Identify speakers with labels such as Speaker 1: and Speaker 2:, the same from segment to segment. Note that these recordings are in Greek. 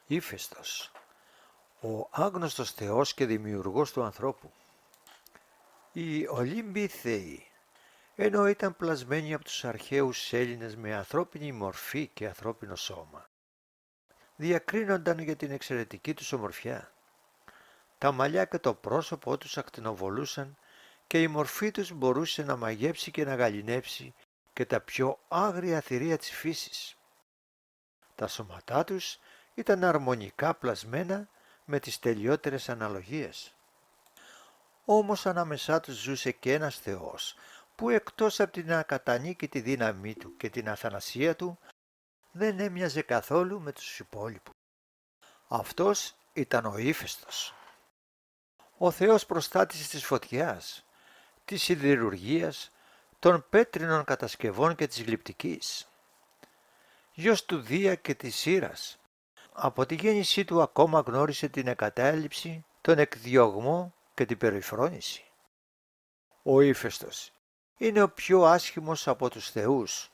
Speaker 1: Ήφαιστος, ο άγνωστος θεός και δημιουργός του ανθρώπου. Οι Ολύμπιοι θεοί, ενώ ήταν πλασμένοι από τους αρχαίους Έλληνες με ανθρώπινη μορφή και ανθρώπινο σώμα, διακρίνονταν για την εξαιρετική τους ομορφιά. Τα μαλλιά και το πρόσωπό τους ακτινοβολούσαν και η μορφή τους μπορούσε να μαγέψει και να γαληνέψει και τα πιο άγρια θηρία της φύσης. Τα σώματά τους ήταν αρμονικά πλασμένα με τις τελειότερες αναλογίες. Όμως ανάμεσά τους ζούσε και ένας θεός που εκτός από την ακατανίκητη δύναμή του και την αθανασία του δεν έμοιαζε καθόλου με τους υπόλοιπους. Αυτός ήταν ο Ήφαιστος, ο θεός προστάτης της φωτιάς, της σιδηρουργίας, των πέτρινων κατασκευών και της γλυπτικής. Γιος του Δία και της Σύρας, από τη γέννησή του ακόμα γνώρισε την εγκατάλειψη, τον εκδιωγμό και την περιφρόνηση. Ο Ήφαιστος είναι ο πιο άσχημος από τους θεούς,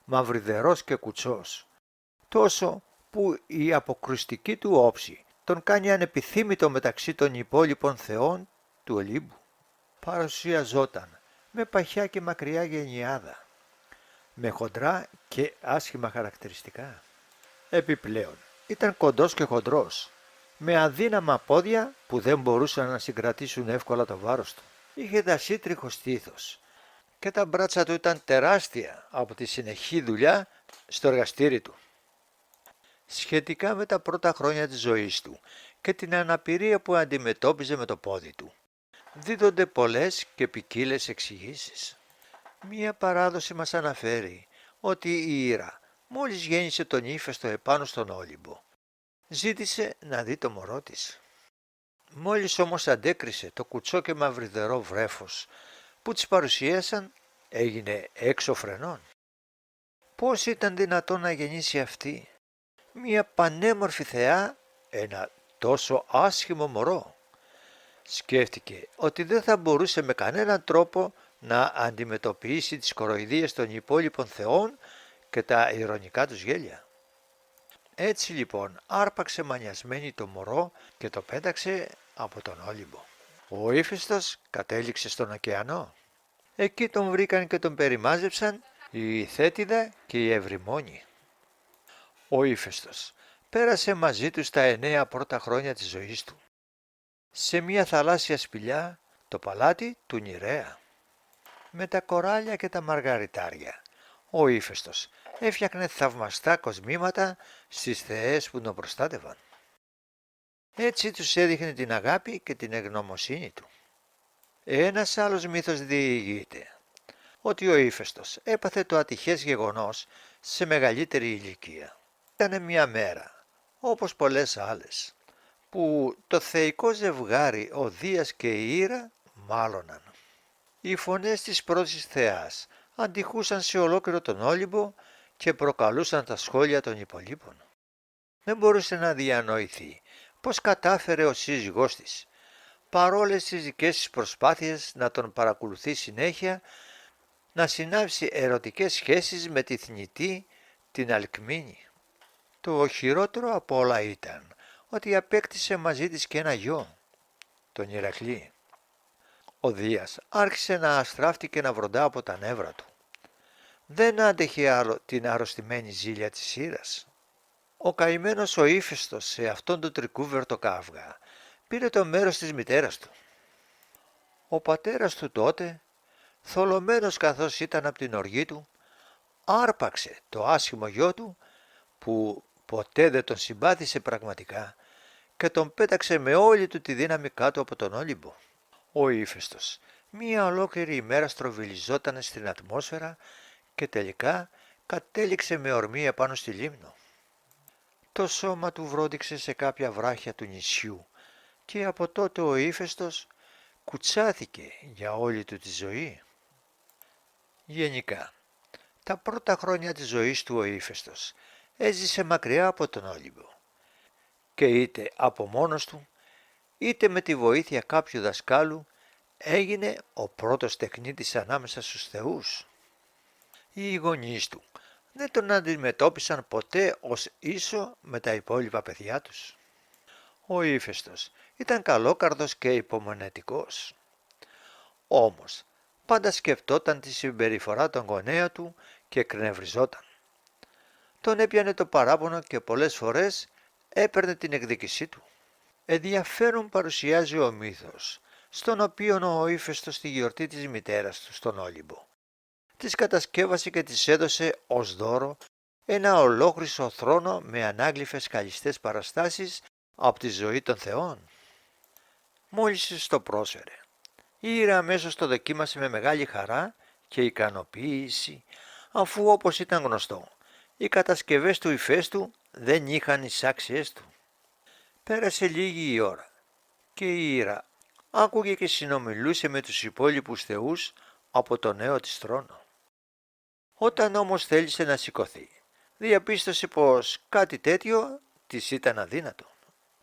Speaker 1: μαυριδερός και κουτσός, τόσο που η αποκρουστική του όψη τον κάνει ανεπιθύμητο μεταξύ των υπόλοιπων θεών του Ολύμπου. Παρουσιαζόταν με παχιά και μακριά γενιάδα, με χοντρά και άσχημα χαρακτηριστικά. Επιπλέον ήταν κοντός και χοντρός, με αδύναμα πόδια που δεν μπορούσαν να συγκρατήσουν εύκολα το βάρος του. Είχε δασίτριχο στήθος και τα μπράτσα του ήταν τεράστια από τη συνεχή δουλειά στο εργαστήρι του. Σχετικά με τα πρώτα χρόνια της ζωής του και την αναπηρία που αντιμετώπιζε με το πόδι του, δίδονται πολλές και ποικίλες εξηγήσεις. Μία παράδοση μας αναφέρει ότι η Ήρα, μόλις γέννησε τον Ήφαιστο επάνω στον Όλυμπο, ζήτησε να δει το μωρό της. Μόλις όμως αντέκρισε το κουτσό και μαυριδερό βρέφος που της παρουσίασαν, έγινε έξω φρενών. Πώς ήταν δυνατόν να γεννήσει αυτή, μία πανέμορφη θεά, ένα τόσο άσχημο μωρό? Σκέφτηκε ότι δεν θα μπορούσε με κανέναν τρόπο να αντιμετωπίσει τις κοροϊδίες των υπόλοιπων θεών και τα ειρωνικά τους γέλια. Έτσι λοιπόν άρπαξε μανιασμένη το μωρό και το πέταξε από τον Όλυμπο. Ο Ήφαιστος κατέληξε στον ωκεανό. Εκεί τον βρήκαν και τον περιμάζεψαν η Θέτιδα και η Ευρυμόνη. Ο Ήφαιστος πέρασε μαζί τους τα 9 πρώτα χρόνια της ζωής του, σε μια θαλάσσια σπηλιά, το παλάτι του Νηρέα. Με τα κοράλια και τα μαργαριτάρια, ο Ήφαιστος έφτιαχνε θαυμαστά κοσμήματα στις θεές που τον προστάτευαν. Έτσι τους έδειχνε την αγάπη και την ευγνωμοσύνη του. Ένας άλλος μύθος διηγείται ότι ο Ήφαιστος έπαθε το ατυχές γεγονός σε μεγαλύτερη ηλικία. Ήτανε μια μέρα, όπως πολλές άλλες, που το θεϊκό ζευγάρι ο Δίας και η Ήρα μάλωναν. Οι φωνές της πρώτης θεάς αντιχούσαν σε ολόκληρο τον Όλυμπο και προκαλούσαν τα σχόλια των υπολείπων. Δεν μπορούσε να διανοηθεί πως κατάφερε ο σύζυγός της, παρόλες τις δικές της προσπάθειες να τον παρακολουθεί συνέχεια, να συνάψει ερωτικές σχέσεις με τη θνητή την Αλκμήνη. Το χειρότερο από όλα ήταν ότι απέκτησε μαζί της και ένα γιο, τον Ηρακλή. Ο Δίας άρχισε να αστράφτει και να βροντά από τα νεύρα του. Δεν άντεχε άλλο την αρρωστημένη ζήλια της Ήρας. Ο καημένος ο Ήφαιστος σε αυτόν τον τρικούβερτο καύγα πήρε το μέρος της μητέρας του. Ο πατέρας του τότε, θολωμένος καθώς ήταν από την οργή του, άρπαξε το άσχημο γιο του που ποτέ δεν τον συμπάθησε πραγματικά και τον πέταξε με όλη του τη δύναμη κάτω από τον Όλυμπο. Ο Ήφαιστος μία ολόκληρη ημέρα στροβιλιζόταν στην ατμόσφαιρα και τελικά κατέληξε με ορμή επάνω στη λίμνο. Το σώμα του βρόντιξε σε κάποια βράχια του νησιού και από τότε ο Ήφαιστος κουτσάθηκε για όλη του τη ζωή. Γενικά, τα πρώτα χρόνια της ζωής του ο Ήφαιστος έζησε μακριά από τον Όλυμπο και είτε από μόνος του είτε με τη βοήθεια κάποιου δασκάλου έγινε ο πρώτος τεχνίτης ανάμεσα στους θεούς. Οι γονείς του δεν τον αντιμετώπισαν ποτέ ως ίσο με τα υπόλοιπα παιδιά τους. Ο Ήφαιστος ήταν καλόκαρδος και υπομονετικός. Όμως, πάντα σκεφτόταν τη συμπεριφορά των γονέα του και εκνευριζόταν. Τον έπιανε το παράπονο και πολλές φορές έπαιρνε την εκδίκησή του. Ενδιαφέρον παρουσιάζει ο μύθος, στον οποίο ο Ήφαιστος στη γιορτή της μητέρας του στον Όλυμπο της κατασκεύασε και της έδωσε ως δώρο ένα ολόχρυσο θρόνο με ανάγλυφες καλιστές παραστάσεις από τη ζωή των θεών. Μόλις της το πρόσφερε, η Ήρα αμέσως το δοκίμασε με μεγάλη χαρά και ικανοποίηση, αφού όπως ήταν γνωστό, οι κατασκευές του Ηφαίστου δεν είχαν εισάξιες του. Πέρασε λίγη η ώρα και η Ήρα άκουγε και συνομιλούσε με τους υπόλοιπους θεούς από το νέο της θρόνο. Όταν όμως θέλησε να σηκωθεί, διαπίστωσε πως κάτι τέτοιο της ήταν αδύνατο.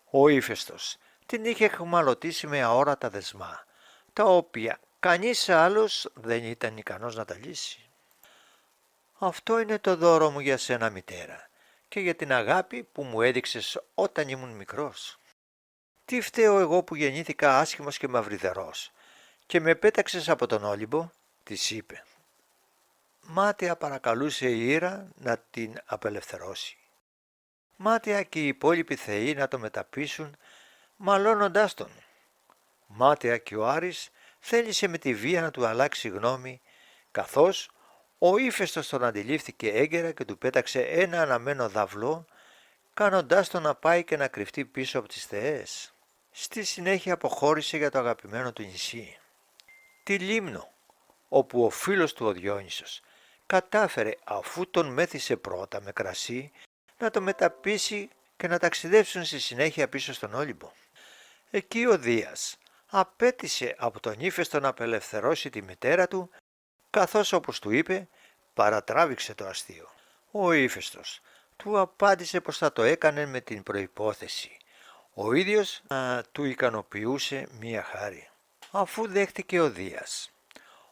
Speaker 1: Ο Ήφαιστος την είχε εχμαλωτήσει με αόρατα δεσμά, τα οποία κανείς άλλος δεν ήταν ικανός να τα λύσει. «Αυτό είναι το δώρο μου για σένα, μητέρα, και για την αγάπη που μου έδειξες όταν ήμουν μικρός. Τι φταίω εγώ που γεννήθηκα άσχημος και μαυριδερός και με πέταξες από τον Όλυμπο?» της είπε. Μάταια παρακαλούσε η Ήρα να την απελευθερώσει. Μάταια και οι υπόλοιποι θεοί να το μεταπίσουν μαλώνοντάς τον. Μάταια και ο Άρης θέλησε με τη βία να του αλλάξει γνώμη, καθώς ο Ήφαιστος τον αντιλήφθηκε έγκαιρα και του πέταξε ένα αναμένο δαυλό, κάνοντάς τον να πάει και να κρυφτεί πίσω από τις θεές. Στη συνέχεια αποχώρησε για το αγαπημένο του νησί, τη Λίμνο, όπου ο φίλος του ο Διόνυσος κατάφερε, αφού τον μέθησε πρώτα με κρασί, να το μεταπίσει και να ταξιδέψουν στη συνέχεια πίσω στον Όλυμπο. Εκεί ο Δίας απέτησε από τον Ήφαιστο να απελευθερώσει τη μητέρα του, καθώς όπως του είπε παρατράβηξε το αστείο. Ο Ήφαιστος του απάντησε πως θα το έκανε με την προϋπόθεση ο ίδιος να του ικανοποιούσε μία χάρη. Αφού δέχτηκε ο Δίας,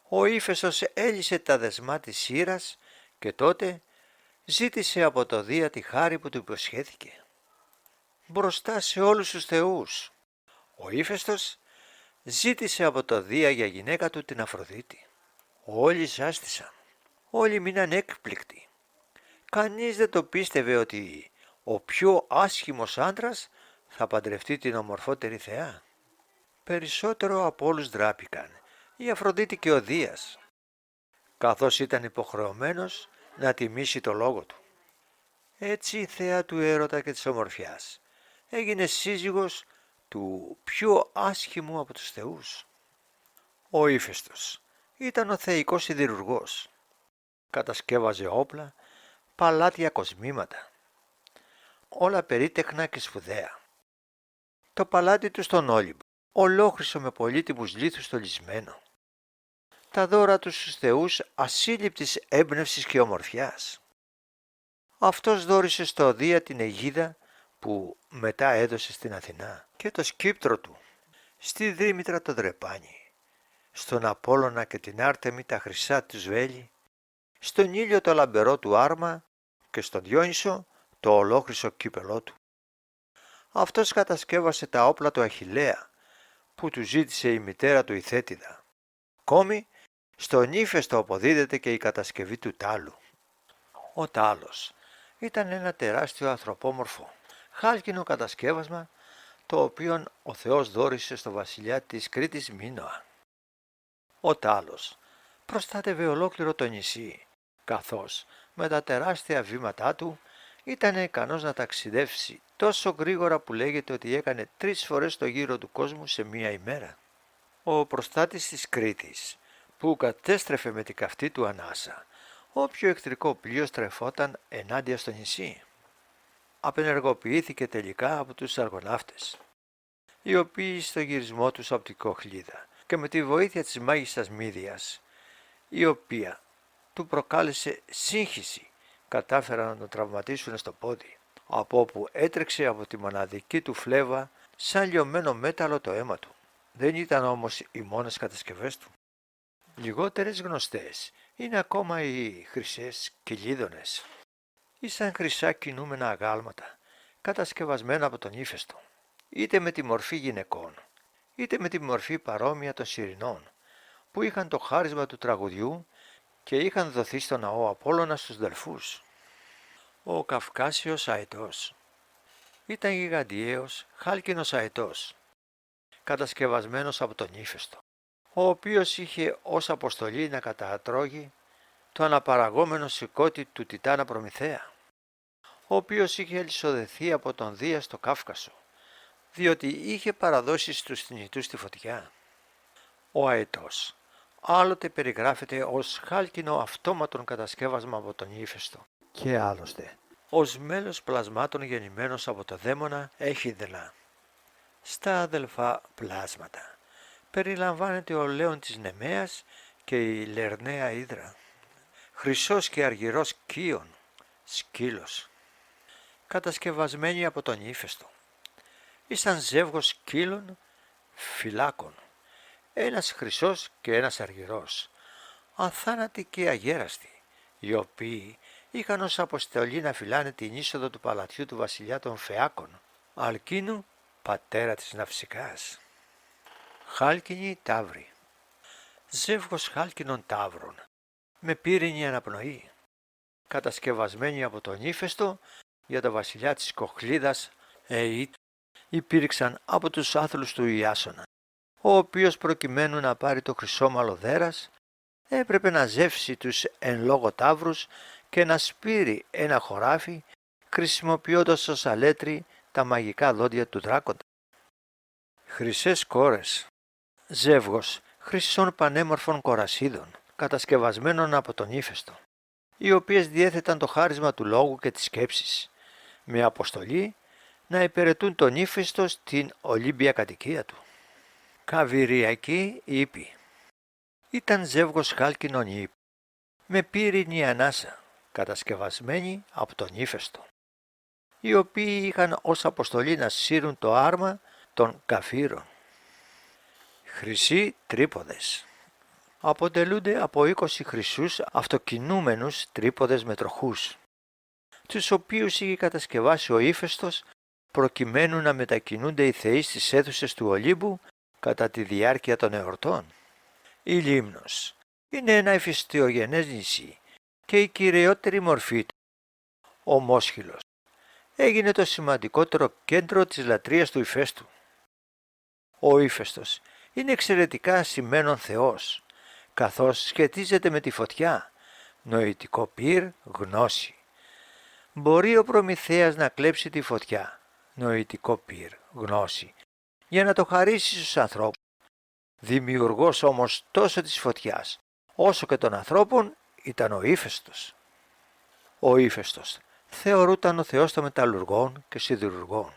Speaker 1: ο Ήφαιστος έλυσε τα δεσμά της Ήρας και τότε ζήτησε από το Δία τη χάρη που του υποσχέθηκε. Μπροστά σε όλους τους θεούς, ο Ήφαιστος ζήτησε από το Δία για γυναίκα του την Αφροδίτη. Όλοι ζάστησαν, όλοι μείναν έκπληκτοι. Κανείς δεν το πίστευε ότι ο πιο άσχημος άντρας θα παντρευτεί την ομορφότερη θεά. Περισσότερο από όλους ντράπηκαν η Αφροδίτη και ο Δίας, καθώς ήταν υποχρεωμένος να τιμήσει το λόγο του. Έτσι η θεά του έρωτα και της ομορφιάς έγινε σύζυγος του πιο άσχημου από τους θεούς. Ο Ήφαιστος ήταν ο θεϊκός σιδηρουργός. Κατασκεύαζε όπλα, παλάτια, κοσμήματα, όλα περίτεχνα και σπουδαία. Το παλάτι του στον Όλυμπο, ολόχρυσο με πολύτιμους λίθους στολισμένο. Τα δώρα του στους θεούς ασύλληπτης έμπνευσης και ομορφιάς. Αυτός δώρισε στο Δία την αιγίδα που μετά έδωσε στην Αθηνά και το σκύπτρο του, στη Δήμητρα το δρεπάνι, στον Απόλλωνα και την Άρτεμη τα χρυσά του βέλη, στον ήλιο το λαμπερό του άρμα και στον Διόνυσο το ολόχρυσο κύπελό του. Αυτός κατασκεύασε τα όπλα του Αχιλλέα που του ζήτησε η μητέρα του η Θέτιδα. Ακόμη στον Ήφαιστο αποδίδεται και η κατασκευή του τάλου. Ο τάλος ήταν ένα τεράστιο ανθρωπόμορφο χάλκινο κατασκεύασμα, το οποίο ο Θεός δώρισε στο βασιλιά της Κρήτης Μίνωα. Ο τάλος προστάτευε ολόκληρο το νησί, καθώς με τα τεράστια βήματά του ήταν ικανός να ταξιδεύσει τόσο γρήγορα που λέγεται ότι έκανε 3 φορές το γύρο του κόσμου σε μία ημέρα. Ο προστάτης της Κρήτης, που κατέστρεφε με την καυτή του ανάσα όποιο εχθρικό πλοίο στρεφόταν ενάντια στο νησί, απενεργοποιήθηκε τελικά από τους αργοναύτες, οι οποίοι στο γυρισμό τους από την Κοχλίδα και με τη βοήθεια της μάγισσας Μύδιας, η οποία του προκάλεσε σύγχυση, κατάφεραν να τον τραυματίσουν στο πόδι, από όπου έτρεξε από τη μοναδική του φλέβα σαν λιωμένο μέταλλο το αίμα του. Δεν ήταν όμως οι μόνες κατασκευές του. Λιγότερες γνωστές είναι ακόμα οι χρυσές κοιλίδωνες. Ήσαν χρυσά κινούμενα αγάλματα, κατασκευασμένα από τον ύφεστο, είτε με τη μορφή γυναικών, είτε με τη μορφή παρόμοια των Σιρηνών, που είχαν το χάρισμα του τραγουδιού και είχαν δοθεί στο ναό Απόλλωνα στους Δελφούς. Ο Καυκάσιος αετός ήταν γιγαντιαίος χάλκινος αετός, κατασκευασμένος από τον ύφεστο, ο οποίος είχε ως αποστολή να κατατρώγει το αναπαραγόμενο σηκώτη του Τιτάνα Προμηθέα, ο οποίος είχε ελισοδεθεί από τον Δία στο Κάφκασο, διότι είχε παραδώσει στους θνητούς τη φωτιά. Ο αετός άλλοτε περιγράφεται ως χάλκινο αυτόματον κατασκεύασμα από τον ύφεστο και άλλωστε ως μέλος πλασμάτων γεννημένος από το δαίμονα Έχιδελα. Στα αδελφά πλάσματα περιλαμβάνεται ο λέον της Νεμαίας και η Λερναία Ύδρα, χρυσός και αργυρός Κύων, σκύλος, κατασκευασμένοι από τον ύφεστο. Ήσαν ζεύγος σκύλων φυλάκων, ένας χρυσός και ένας αργυρός, αθάνατοι και αγέραστοι, οι οποίοι είχαν ως αποστολή να φυλάνε την είσοδο του παλατιού του βασιλιά των Φεάκων, Αλκίνου, πατέρα της Ναυσικάς. Χάλκινοι ταύροι, ζεύγος χάλκινων ταύρων, με πύρινη αναπνοή, κατασκευασμένοι από τον ύφεστο για το βασιλιά της Κοχλίδας Αιήτ, υπήρξαν από τους άθλους του Ιάσονα, ο οποίος προκειμένου να πάρει το χρυσόμαλο δέρας έπρεπε να ζεύσει τους εν λόγω ταύρους και να σπείρει ένα χωράφι χρησιμοποιώντας ως αλέτρι τα μαγικά δόντια του δράκοντα. Χρυσές κόρες, ζεύγος χρυσών πανέμορφων κορασίδων, κατασκευασμένων από τον ύφεστο, οι οποίες διέθεταν το χάρισμα του λόγου και της σκέψης, με αποστολή να υπηρετούν τον ύφεστο στην Ολύμπια κατοικία του. Καβυριακή ύπη, ήταν ζεύγος χάλκινων ύπη, με πύρινη ανάσα, κατασκευασμένη από τον ύφεστο, οι οποίοι είχαν ως αποστολή να σύρουν το άρμα των καφύρων. Χρυσοί τρίποδες, αποτελούνται από 20 χρυσούς αυτοκινούμενους τρίποδες με τροχούς, τους οποίους είχε κατασκευάσει ο ύφεστος προκειμένου να μετακινούνται οι θεοί στις αίθουσες του Ολύμπου κατά τη διάρκεια των εορτών. Η Λίμνος είναι ένα ηφαιστειογενές νησί και η κυριότερη μορφή του, ο Μόσχυλος, έγινε το σημαντικότερο κέντρο της λατρείας του ηφαίστου. Ο ύφεστος είναι εξαιρετικά σημαίνον θεός, καθώς σχετίζεται με τη φωτιά, νοητικό πυρ, γνώση. Μπορεί ο Προμηθέας να κλέψει τη φωτιά, νοητικό πυρ, γνώση, για να το χαρίσει στους ανθρώπους. Δημιουργός όμως τόσο της φωτιάς, όσο και των ανθρώπων ήταν ο ύφαιστος. Ο ύφαιστος θεωρούταν ο θεός των μεταλλουργών και σιδηρουργών,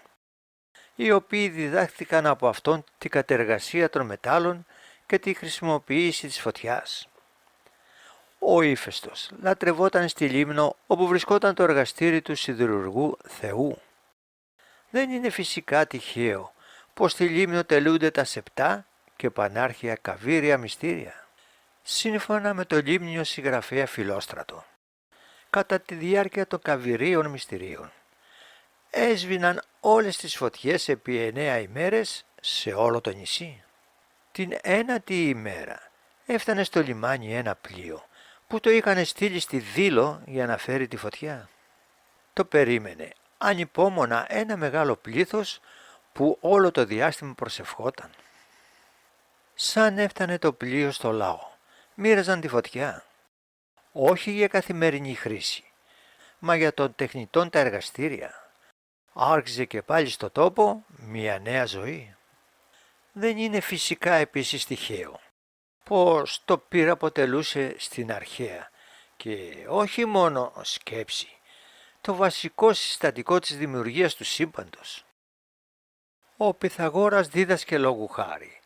Speaker 1: οι οποίοι διδάχθηκαν από αυτόν την κατεργασία των μετάλλων και τη χρησιμοποίηση της φωτιάς. Ο ύφαιστος λατρευόταν στη Λίμνο όπου βρισκόταν το εργαστήρι του σιδηρουργού Θεού. Δεν είναι φυσικά τυχαίο πως στη Λίμνο τελούνται τα σεπτά και πανάρχια καβύρια μυστήρια. Σύμφωνα με το λίμνιο συγγραφέα Φιλόστρατο, κατά τη διάρκεια των καβυρίων μυστηρίων, έσβηναν όλες τις φωτιές επί 9 ημέρες σε όλο το νησί. Την ένατη ημέρα έφτανε στο λιμάνι ένα πλοίο που το είχαν στείλει στη Δήλο για να φέρει τη φωτιά. Το περίμενε ανυπόμονα ένα μεγάλο πλήθος που όλο το διάστημα προσευχόταν. Σαν έφτανε το πλοίο στο λαό, μοίραζαν τη φωτιά, όχι για καθημερινή χρήση, μα για των τεχνητών τα εργαστήρια. Άρχιζε και πάλι στο τόπο μια νέα ζωή. Δεν είναι φυσικά επίσης τυχαίο πως το πυρ αποτελούσε στην αρχαία και όχι μόνο σκέψη, το βασικό συστατικό της δημιουργίας του σύμπαντος. Ο Πυθαγόρας δίδασκε λόγου χάρη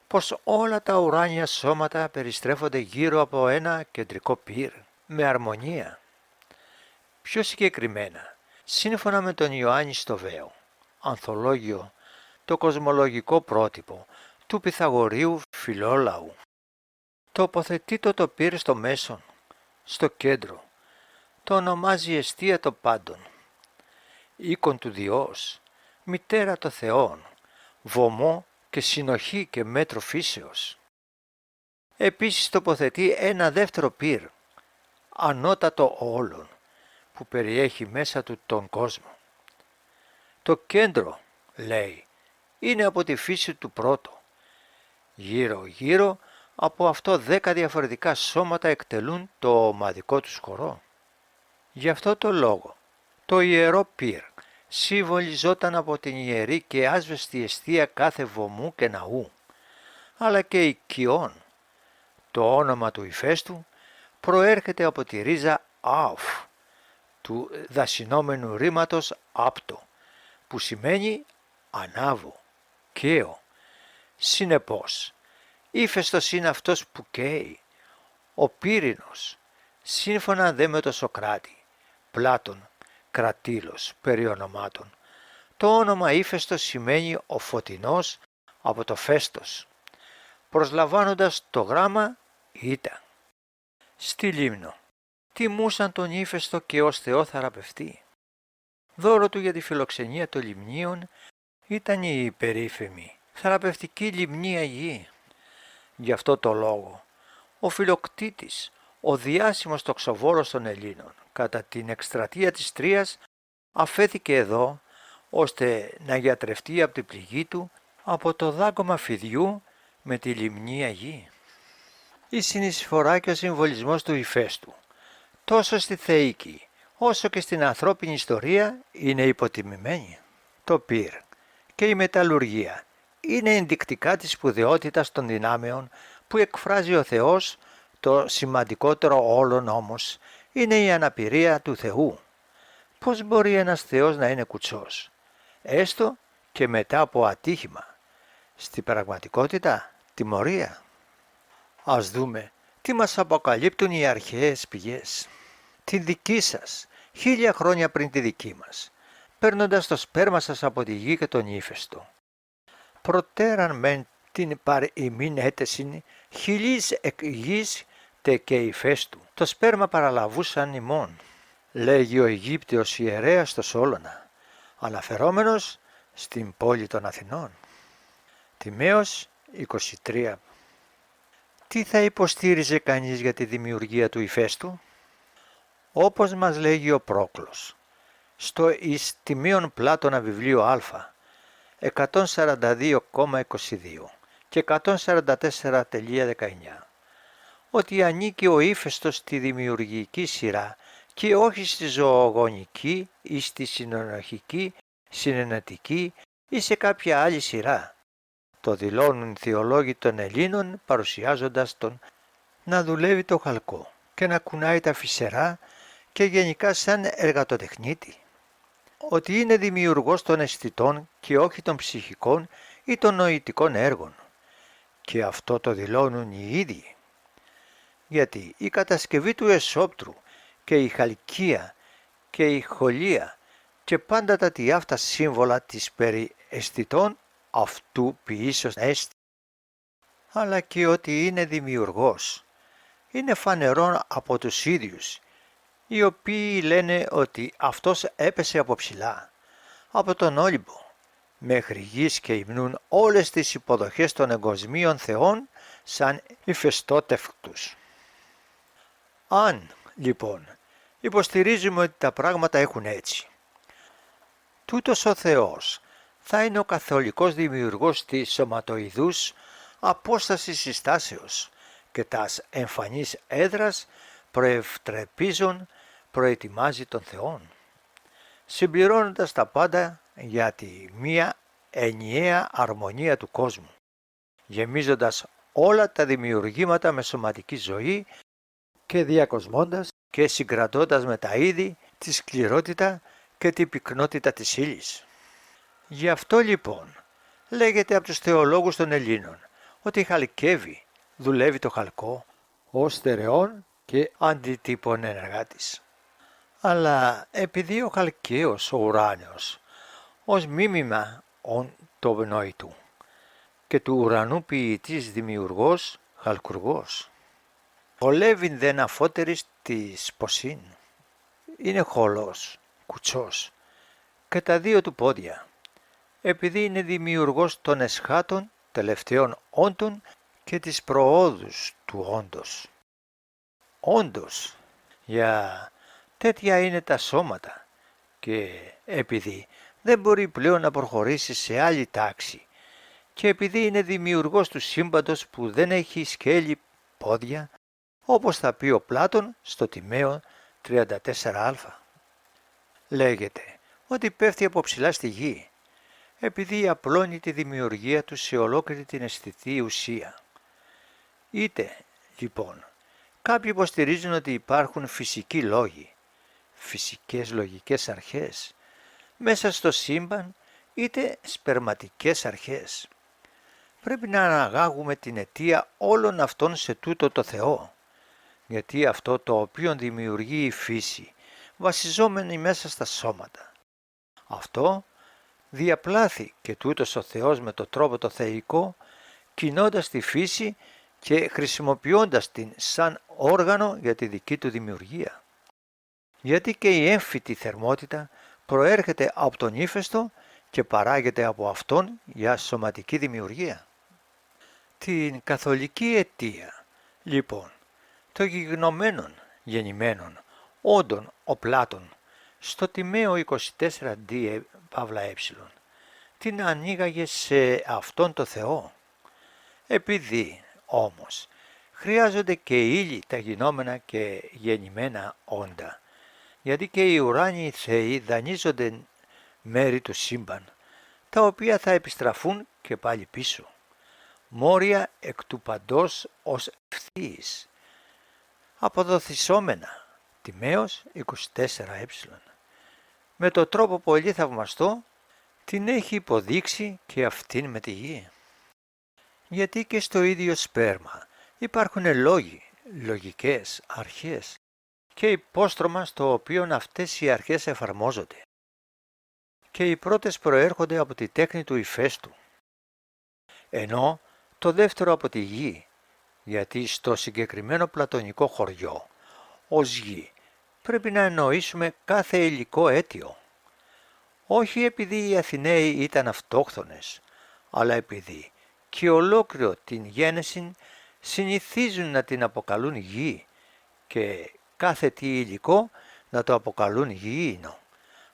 Speaker 1: πως όλα τα ουράνια σώματα περιστρέφονται γύρω από ένα κεντρικό πυρ με αρμονία. Πιο συγκεκριμένα, σύμφωνα με τον Ιωάννη Στοβαίο, ανθολόγιο, το κοσμολογικό πρότυπο του Πυθαγορείου Φιλόλαου, τοποθετείτο το πυρ στο μέσον, στο κέντρο, το ονομάζει αιστεία των πάντων, οίκον του Διός, μητέρα των Θεών, βωμό και συνοχή και μέτρο φύσεως. Επίσης τοποθετεί ένα δεύτερο πυρ, ανώτατο όλων, που περιέχει μέσα του τον κόσμο. Το κέντρο, λέει, είναι από τη φύση του πρώτου. Γύρω-γύρω από αυτό 10 διαφορετικά σώματα εκτελούν το ομαδικό τους χορό. Γι' αυτό το λόγο, το ιερό πυρ συμβολιζόταν από την ιερή και άσβεστη αιστεία κάθε βωμού και ναού, αλλά και οικειών. Το όνομα του ηφαίστου προέρχεται από τη ρίζα άουφ, του δασινόμενου ρήματος άπτο, που σημαίνει ανάβω, καίω. Συνεπώς, ύφεστος είναι αυτός που καίει, ο πύρινος, σύμφωνα δε με το Σοκράτη, Πλάτων, Κρατήλος, περί ονομάτων. Το όνομα ύφεστος σημαίνει ο φωτεινός από το φέστος, προσλαμβάνοντας το γράμμα ήτα. Στη Λίμνο τιμούσαν τον ύφεστο και ως θεό θεραπευτή. Δώρο του για τη φιλοξενία των λιμνίων ήταν η υπερήφημη θεραπευτική λιμνία γη. Γι' αυτό το λόγο, ο Φιλοκτήτης, ο διάσημος τοξοβόρος των Ελλήνων, κατά την εκστρατεία της Τρίας, αφέθηκε εδώ, ώστε να γιατρευτεί από την πληγή του από το δάγκωμα φιδιού με τη λιμνία γη. Η συνεισφορά και ο συμβολισμός του ηφαίστου, τόσο στη θεϊκή όσο και στην ανθρώπινη ιστορία, είναι υποτιμημένη. Το πυρ και η μεταλλουργία είναι ενδεικτικά της σπουδαιότητας των δυνάμεων που εκφράζει ο Θεός. Το σημαντικότερο όλων όμως είναι η αναπηρία του Θεού. Πώς μπορεί ένας Θεός να είναι κουτσός, έστω και μετά από ατύχημα? Στην πραγματικότητα, τιμωρία. Ας δούμε τι μας αποκαλύπτουν οι αρχαίες πηγές. Τη δική σας, 1000 χρόνια πριν τη δική μας, παίρνοντας το σπέρμα σας από τη γη και τον ύφεστο. Προτέραν μεν την παρ ημίν έτεσιν, χιλής εκ γης τε και ηφαίστου, το σπέρμα παραλαβούσαν ημών, λέγει ο Αιγύπτιος ιερέας στο Σόλωνα, αναφερόμενος στην πόλη των Αθηνών. Τιμαίος 23. Τι θα υποστήριζε κανείς για τη δημιουργία του ηφαίστου? Όπως μας λέγει ο Πρόκλος, στο εις Τιμίων Πλάτωνα βιβλίο Α, 142,22 και 144,19, ότι ανήκει ο ύφεστος στη δημιουργική σειρά και όχι στη ζωογονική ή στη συνενοχική, συνενετική ή σε κάποια άλλη σειρά. Το δηλώνουν οι θεολόγοι των Ελλήνων, παρουσιάζοντας τον να δουλεύει το χαλκό και να κουνάει τα φυσερά και γενικά σαν εργατοτεχνίτη. Ότι είναι δημιουργός των αισθητών και όχι των ψυχικών ή των νοητικών έργων. Και αυτό το δηλώνουν οι ίδιοι. Γιατί η κατασκευή του εσώπτρου και η χαλκία και η χολία και πάντα τα τι αυτά σύμβολα της περί αισθητών αυτού ποιήσεως έστι. Αλλά και ότι είναι δημιουργός είναι φανερόν από τους ίδιους, οι οποίοι λένε ότι αυτός έπεσε από ψηλά, από τον Όλυμπο, μέχρι γης και υμνούν όλες τις υποδοχές των εγκοσμίων θεών σαν ηφαιστότευτους. Αν, λοιπόν, υποστηρίζουμε ότι τα πράγματα έχουν έτσι, τούτος ο Θεός θα είναι ο καθολικός δημιουργός της σωματοειδούς απόστασης συστάσεως και τας εμφανής έδρας προευτρεπίζων προετοιμάζει τον Θεόν, συμπληρώνοντας τα πάντα για τη μία ενιαία αρμονία του κόσμου, γεμίζοντας όλα τα δημιουργήματα με σωματική ζωή και διακοσμώντας και συγκρατώντας με τα είδη τη σκληρότητα και την πυκνότητα της ύλης. Γι' αυτό λοιπόν λέγεται από τους θεολόγους των Ελλήνων ότι χαλκεύει, δουλεύει το χαλκό ως στερεών και αντιτύπων ενεργάτης. Αλλά επειδή ο χαλκαίος ο ουράνιος ως μίμημα το πνοή του και του ουρανού ποιητής δημιουργός χαλκουργός. Χολεύειν δεν αφότερης της ποσήν. Είναι χολός, κουτσός και τα δύο του πόδια, επειδή είναι δημιουργός των εσχάτων τελευταίων όντων και της προόδους του όντος. Όντως, για τέτοια είναι τα σώματα και επειδή δεν μπορεί πλέον να προχωρήσει σε άλλη τάξη και επειδή είναι δημιουργός του σύμπαντος που δεν έχει σκέλη πόδια, όπως θα πει ο Πλάτων στο Τιμαίο 34α. Λέγεται ότι πέφτει από ψηλά στη γη, επειδή απλώνει τη δημιουργία του σε ολόκληρη την αισθητή ουσία. Είτε, λοιπόν, κάποιοι υποστηρίζουν ότι υπάρχουν φυσικοί λόγοι, φυσικές λογικές αρχές, μέσα στο σύμπαν, είτε σπερματικές αρχές. Πρέπει να αναγάγουμε την αιτία όλων αυτών σε τούτο το Θεό, γιατί αυτό το οποίο δημιουργεί η φύση, βασιζόμενη μέσα στα σώματα. Αυτό διαπλάθη και τούτος ο Θεός με το τρόπο το θεϊκό, κινώντας τη φύση και χρησιμοποιώντας την σαν όργανο για τη δική του δημιουργία. Γιατί και η έμφυτη θερμότητα προέρχεται από τον ύφεστο και παράγεται από αυτόν για σωματική δημιουργία. Την καθολική αιτία, λοιπόν, των γιγνωμένων γεννημένων όντων οπλάτων στο Τιμαίο 24D Παύλα ε, την ανοίγαγε σε αυτόν το Θεό. Επειδή όμως χρειάζονται και ύλη τα γινόμενα και γεννημένα όντα, γιατί και οι ουράνιοι θεοί δανείζονται μέρη του σύμπαν, τα οποία θα επιστραφούν και πάλι πίσω. Μόρια εκ του παντός ως ευθύης, αποδοθισόμενα, Τιμαίος 24ε. Με το τρόπο πολύ θαυμαστό την έχει υποδείξει και αυτήν με τη γη. Γιατί και στο ίδιο σπέρμα υπάρχουν λόγοι, λογικές αρχές και υπόστρωμα στο οποίο αυτές οι αρχές εφαρμόζονται. Και οι πρώτες προέρχονται από τη τέχνη του ηφαίστου, ενώ το δεύτερο από τη γη, γιατί στο συγκεκριμένο πλατωνικό χωριό, ως γη, πρέπει να εννοήσουμε κάθε υλικό αίτιο. Όχι επειδή οι Αθηναίοι ήταν αυτόχθονες, αλλά επειδή και ολόκληρο την γένεση συνηθίζουν να την αποκαλούν γη και κάθε τι υλικό να το αποκαλούν γήινο.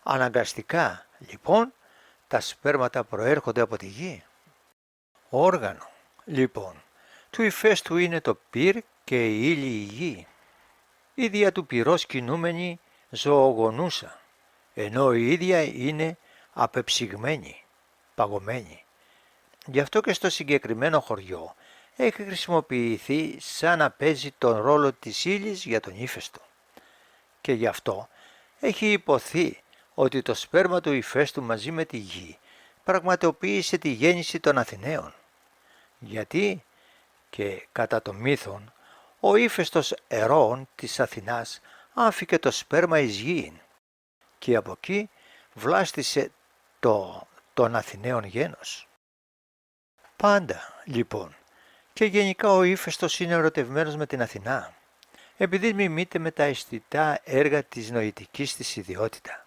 Speaker 1: Αναγκαστικά, λοιπόν, τα σπέρματα προέρχονται από τη γη. Όργανο, λοιπόν, του ηφαίστου είναι το πυρ και η ύλη η γη. Η δια του πυρός κινούμενη ζωογονούσα, ενώ η ίδια είναι απεψυγμένη, παγωμένη. Γι' αυτό και στο συγκεκριμένο χωριό έχει χρησιμοποιηθεί σαν να παίζει τον ρόλο της ύλης για τον ύφεστο. Και γι' αυτό έχει υποθεί ότι το σπέρμα του ηφαίστου μαζί με τη γη πραγματοποίησε τη γέννηση των Αθηναίων. Γιατί και κατά το μύθον ο ύφαιστος Ερών της Αθηνάς άφηκε το σπέρμα εις γήην και από εκεί βλάστησε των Αθηναίων γένος. Πάντα λοιπόν και γενικά ο ύφαιστος είναι ερωτευμένος με την Αθηνά, επειδή μιμείται με τα αισθητά έργα της νοητικής της ιδιότητα.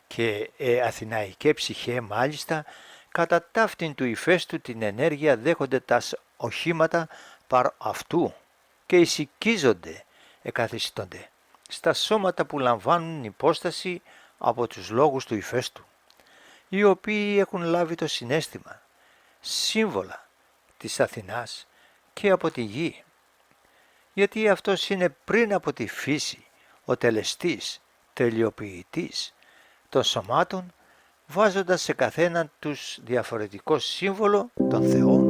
Speaker 1: Και αθηναϊκέ ψυχέ μάλιστα κατά ταύτην του ηφαίστου την ενέργεια δέχονται τας οχήματα παρ' αυτού και εισικίζονται, εκαθιστώνται στα σώματα που λαμβάνουν υπόσταση από τους λόγους του ηφαίστου, οι οποίοι έχουν λάβει το συναίσθημα, σύμβολα της Αθηνάς και από τη γη, γιατί αυτός είναι πριν από τη φύση ο τελεστής, τελειοποιητής των σωμάτων, βάζοντας σε καθέναν τους διαφορετικό σύμβολο των θεών.